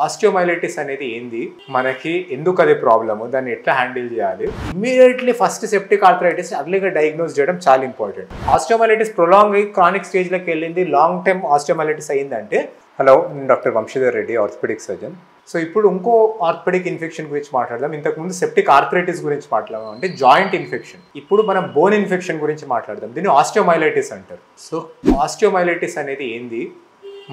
Osteomyelitis అనేది ఏంది, మనకి ఎందుకు అది ప్రాబ్లము, దాన్ని ఎట్లా హ్యాండిల్ చేయాలి, ఇమ్మీడియట్లీ ఫస్ట్ సెప్టిక్ ఆర్థరైటిస్ అర్లీగా డయాగ్నోస్ చేయడం చాలా ఇంపార్టెంట్. ఆస్టియోమైలిటిస్ ప్రొలాంగ్ అయ్యి క్రానిక్ స్టేజ్లోకి వెళ్ళింది, లాంగ్ టర్మ్ ఆస్టియోమైలిటిస్ అయిందంటే. హలో, నేను doctor Vamshidhar Reddy, orthopaedic surgeon. So ఇప్పుడు ఇంకో ఆర్థోపెడిక్ ఇన్ఫెక్షన్ గురించి మాట్లాడదాం. ఇంతకుముందు సెప్టిక్ ఆర్థరైటిస్ గురించి మాట్లాడదాం, అంటే జాయింట్ ఇన్ఫెక్షన్. ఇప్పుడు మనం బోన్ ఇన్ఫెక్షన్ గురించి మాట్లాడదాం, దీన్ని ఆస్టియోమైలిటిస్ అంటారు. సో ఆస్టియోమైలిటిస్ అనేది ఏంది,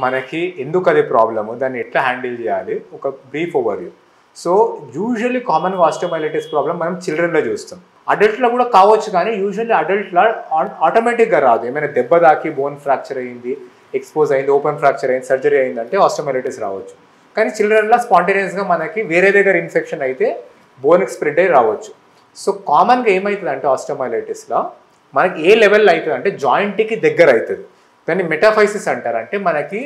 మనకి ఎందుకు అది ప్రాబ్లము, దాన్ని ఎట్లా హ్యాండిల్ చేయాలి, ఒక బ్రీఫ్ ఓవర్వ్యూ. సో యూజువల్లీ కామన్గా ఆస్టియోమైలిటిస్ ప్రాబ్లం మనం చిల్డ్రన్లో చూస్తాం, అడల్ట్లో కూడా కావచ్చు, కానీ యూజువల్లీ అడల్ట్లో ఆటోమేటిక్గా రాదు. ఏమైనా దెబ్బ తాకి బోన్ ఫ్రాక్చర్ అయ్యింది, ఎక్స్పోజ్ అయింది, ఓపెన్ ఫ్రాక్చర్ అయింది, సర్జరీ అయిందంటే ఆస్టియోమైలిటిస్ రావచ్చు. కానీ చిల్డ్రన్లో స్పాంటేనియస్గా మనకి వేరే దగ్గర ఇన్ఫెక్షన్ అయితే బోన్కి స్ప్రెడ్ అయ్యి రావచ్చు. సో కామన్గా ఏమవుతుంది అంటే ఆస్టియోమైలిటిస్లో మనకి ఏ లెవెల్లో అవుతుంది అంటే జాయింట్కి దగ్గర అవుతుంది. దాన్ని మెటాఫైసిస్ అంటారు. అంటే మనకి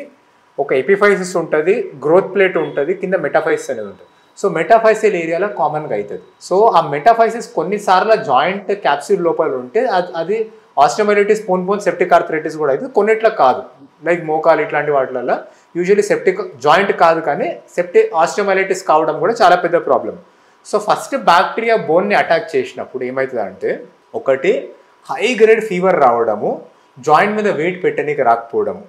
ఒక ఎపిఫైసిస్ ఉంటుంది, గ్రోత్ ప్లేట్ ఉంటుంది, కింద మెటాఫైసిస్ అనేది ఉంటుంది. సో మెటాఫైసిల్ ఏరియాలో కామన్గా అవుతుంది. సో ఆ మెటాఫైసిస్ కొన్నిసార్లు జాయింట్ క్యాప్సూల్ లోపల ఉంటే అది ఆస్టియోమైలిటిస్ పోన్ సెప్టిక్ ఆర్థరైటిస్ కూడా అవుతుంది. కొన్నిట్లో కాదు, లైక్ మోకాలు ఇట్లాంటి వాటిలలో యూజువల్లీ సెప్టిక్ జాయింట్ కాదు, కానీ సెప్టిక్ ఆస్టియోమైలిటిస్ కావడం కూడా చాలా పెద్ద ప్రాబ్లం. సో ఫస్ట్ బ్యాక్టీరియా బోన్ని అటాక్ చేసినప్పుడు ఏమవుతుంది అంటే, ఒకటి హై గ్రేడ్ ఫీవర్ రావడము, జాయింట్ మీద వెయిట్ పెట్టడానికి రాకపోవడము,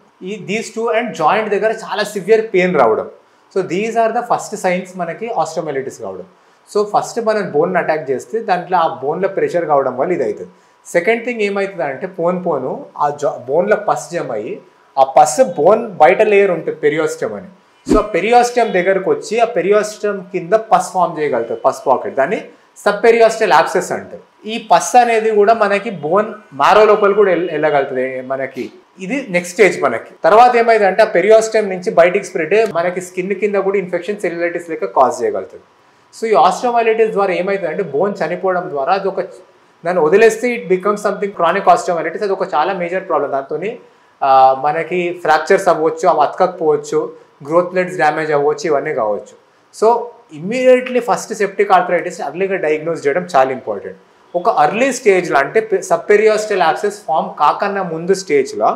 దీస్ టూ, అండ్ జాయింట్ దగ్గర చాలా సివియర్ పెయిన్ రావడం. So these are the first signs మనకి ఆస్టియోమైలిటిస్ కావడం. సో ఫస్ట్ మనం బోన్ అటాక్ చేస్తే దాంట్లో ఆ బోన్లో ప్రెషర్ కావడం వల్ల ఇది అవుతుంది. సెకండ్ థింగ్ ఏమవుతుంది అంటే పోను ఆ బోన్లో పస్ జమ అయ్యి, ఆ పస్ బోన్ బయట లేయర్ ఉంటుంది పెరియోస్టమ్ అని. సో ఆ పెరియోస్టమ్ దగ్గరకు వచ్చి ఆ పెరియోస్టమ్ కింద పస్ ఫామ్ చేయగలుగుతుంది, పస్ పాకెట్, దాన్ని సబ్ పెరియోస్టల్ యాబ్సెస్ అంటారు. ఈ పస్ అనేది కూడా మనకి బోన్ మారో లోపల కూడా వెళ్ళగలుగుతుంది మనకి. ఇది నెక్స్ట్ స్టేజ్. మనకి తర్వాత ఏమైంది అంటే ఆ పెరియోస్టమ్ నుంచి బయటికి స్ప్రెడ్ మనకి స్కిన్ కింద కూడా ఇన్ఫెక్షన్ సెల్యులైటిస్ లెక్క కాజ్ చేయగలుగుతుంది. సో ఈ ఆస్టియోమైలిటిస్ ద్వారా ఏమైతుంది అంటే బోన్ చనిపోవడం ద్వారా అది ఒక, దాన్ని వదిలేస్తే it becomes something chronic osteomyelitis. అది ఒక చాలా మేజర్ ప్రాబ్లం. దాంతో మనకి ఫ్రాక్చర్స్ అవ్వచ్చు, అవి అతకపోవచ్చు, గ్రోత్ ప్లేట్స్ డ్యామేజ్ అవ్వచ్చు, ఇవన్నీ కావచ్చు. So immediately first septic arthritis అర్లీగా డయాగ్నోస్ చేయడం చాలా ఇంపార్టెంట్. ఒక అర్లీ స్టేజ్లో అంటే సబ్ పెరియోస్టల్ యాబ్సెస్ ఫామ్ కాకన్నా ముందు స్టేజ్లో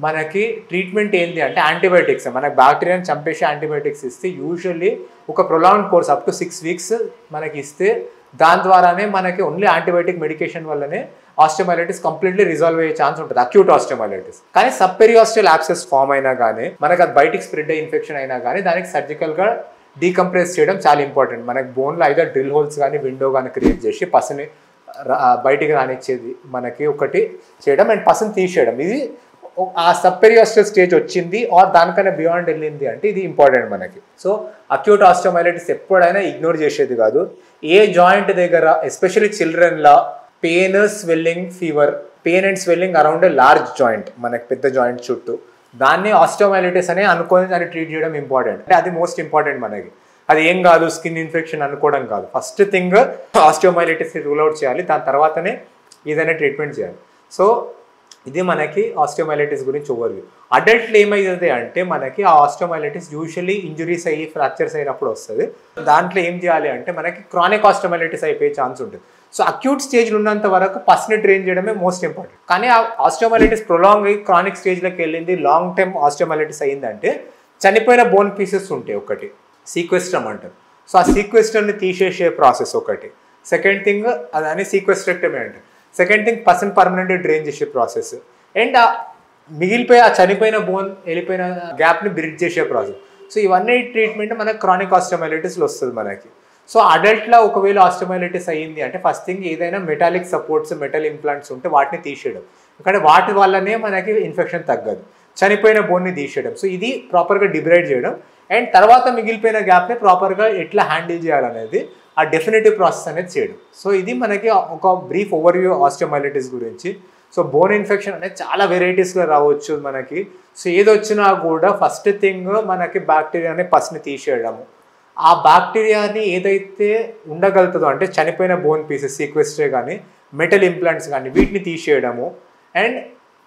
మనకి ట్రీట్మెంట్ ఏంటి అంటే యాంటీబయాటిక్స్. మనకి బ్యాక్టీరియాని చంపేసి యాంటీబయాటిక్స్ ఇస్తే యూజువల్లీ ఒక prolong course up to 6 weeks మనకి ఇస్తే, దాని ద్వారానే మనకి ఓన్లీ యాంటీబయాటిక్ మెడికేషన్ వల్లనే ఆస్టియోమైలిటిస్ కంప్లీట్లీ రిజాల్వ్ అయ్యే ఛాన్స్ ఉంటుంది, అక్యూట్ ఆస్టియోమైలిటిస్. కానీ సబ్ పెరియోస్టల్ యాబ్సెస్ ఫామ్ అయినా కానీ, మనకి అది బయటికి స్ప్రెడ్ అయ్యే ఇన్ఫెక్షన్ అయినా కానీ, దానికి సర్జికల్గా డీకంప్రెస్ చేయడం చాలా ఇంపార్టెంట్. మనకి బోన్లో అయితే డ్రిల్ హోల్స్ కానీ విండో కానీ క్రియేట్ చేసి పసుని బయటికి రానిచ్చేది మనకి ఒకటి చేయడం, అండ్ పసుని తీసేయడం. ఇది ఆ సబ్ పెరియోస్టల్ స్టేజ్ వచ్చింది ఆర్ దానికన్నా బియాండ్ వెళ్ళింది అంటే ఇది ఇంపార్టెంట్ మనకి. సో అక్యూట్ ఆస్టియోమైలిటిస్ ఎప్పుడైనా ఇగ్నోర్ చేసేది కాదు. ఏ జాయింట్ దగ్గర ఎస్పెషల్లీ చిల్డ్రన్లో pain, swelling, fever, pain and swelling around a large joint, మనకి పెద్ద జాయింట్ చుట్టూ, దాన్ని ఆస్టియోమైలిటిస్ అనే అనుకొని దాన్ని ట్రీట్ చేయడం ఇంపార్టెంట్. అంటే అది మోస్ట్ ఇంపార్టెంట్ మనకి. అది ఏం కాదు, స్కిన్ ఇన్ఫెక్షన్ అనుకోవడం కాదు. ఫస్ట్ థింగ్ ఆస్టియోమైలిటిస్ని రూల్ అవుట్ చేయాలి, దాని తర్వాతనే ఏదైనా ట్రీట్మెంట్ చేయాలి. సో ఇది మనకి ఆస్టియోమైలిటిస్ గురించి ఓవర్వ్యూ. అడల్ట్లో ఏమవుతుంది అంటే మనకి ఆ ఆస్టియోమైలిటిస్ యూజువల్లీ ఇంజురీస్ అయ్యి ఫ్రాక్చర్స్ అయినప్పుడు వస్తుంది. దాంట్లో ఏం చేయాలి అంటే మనకి క్రానిక్ ఆస్టియోమైలిటిస్ అయిపోయే ఛాన్స్ ఉంటుంది. సో అక్యూట్ స్టేజ్లో ఉన్నంత వరకు పస్ని డ్రైన్ చేయడమే మోస్ట్ ఇంపార్టెంట్. కానీ ఆ ఆస్టియోమైలిటిస్ ప్రొలాంగ్ అయ్యి క్రానిక్ స్టేజ్లోకి వెళ్ళింది, లాంగ్ టర్మ్ ఆస్టియోమైలిటిస్ అయిందంటే చనిపోయిన బోన్ పీసెస్ ఉంటాయి, ఒకటి సీక్వెస్ట్రమ్ అంటారు. సో ఆ సీక్వెస్ట్రమ్ని తీసేసే ప్రాసెస్ ఒకటి. సెకండ్ థింగ్ అదని సీక్వెస్ట్రెక్టమీ అంటారు. సెకండ్ థింగ్ పర్సన్ పర్మనెంట్గా డ్రైన్ చేసే ప్రాసెస్. అండ్ ఆ మిగిలిపోయి ఆ చనిపోయిన బోన్ వెళ్ళిపోయిన గ్యాప్ని బ్రిడ్జ్ చేసే ప్రాసెస్. సో ఇవన్నీ ట్రీట్మెంట్ మనకి క్రానిక్ ఆస్టియోమైలిటిస్లో వస్తుంది మనకి. సో అడల్ట్లో ఒకవేళ ఆస్టియోమైలిటిస్ అయ్యింది అంటే ఫస్ట్ థింగ్ ఏదైనా మెటాలిక్ సపోర్ట్స్, మెటల్ ఇంప్లాంట్స్ ఉంటే వాటిని తీసేయడం, ఎందుకంటే వాటి వల్లనే మనకి ఇన్ఫెక్షన్ తగ్గదు. చనిపోయిన బోన్ని తీసేయడం. సో ఇది ప్రాపర్గా డిబ్రైడ్ చేయడం, అండ్ తర్వాత మిగిలిపోయిన గ్యాప్ని ప్రాపర్గా ఎట్లా హ్యాండిల్ చేయాలనేది ఆ డెఫినెటివ్ ప్రాసెస్ అనేది చేయడం. సో ఇది మనకి ఒక బ్రీఫ్ ఓవర్వ్యూ ఆస్టియోమైలిటిస్ గురించి. సో బోన్ ఇన్ఫెక్షన్ అనేది చాలా వెరైటీస్లో రావచ్చు మనకి. సో ఏదొచ్చినా కూడా ఫస్ట్ థింగ్ మనకి బ్యాక్టీరియాని పస్ని తీసేయడము, ఆ బ్యాక్టీరియాని ఏదైతే ఉండగలుగుతుందో అంటే చనిపోయిన బోన్ పీసెస్, సీక్వెస్ట్రే కానీ మెటల్ ఇంప్లాంట్స్ కానీ వీటిని తీసేయడము, అండ్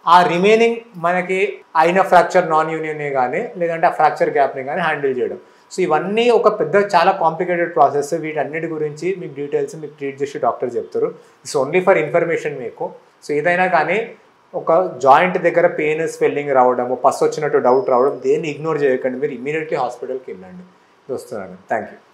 ఆ రిమైనింగ్ మనకి అయిన ఫ్రాక్చర్ నాన్ యూనియనే కానీ లేదంటే ఆ ఫ్రాక్చర్ గ్యాప్ని కానీ హ్యాండిల్ చేయడం. సో ఇవన్నీ ఒక పెద్ద చాలా కాంప్లికేటెడ్ ప్రాసెస్. వీటన్నిటి గురించి మీకు డీటెయిల్స్ మీకు ట్రీట్ చేసి డాక్టర్ చెప్తారు. ఇట్స్ ఓన్లీ ఫర్ ఇన్ఫర్మేషన్ మీకు. సో ఏదైనా కానీ ఒక జాయింట్ దగ్గర పెయిన్, స్వెల్లింగ్ రావడము, పస్ వచ్చినట్టు డౌట్ రావడం, దేన్ని ఇగ్నోర్ చేయకండి. మీరు ఇమీడియట్లీ హాస్పిటల్కి వెళ్ళండి. వస్తున్నాను. Thank you.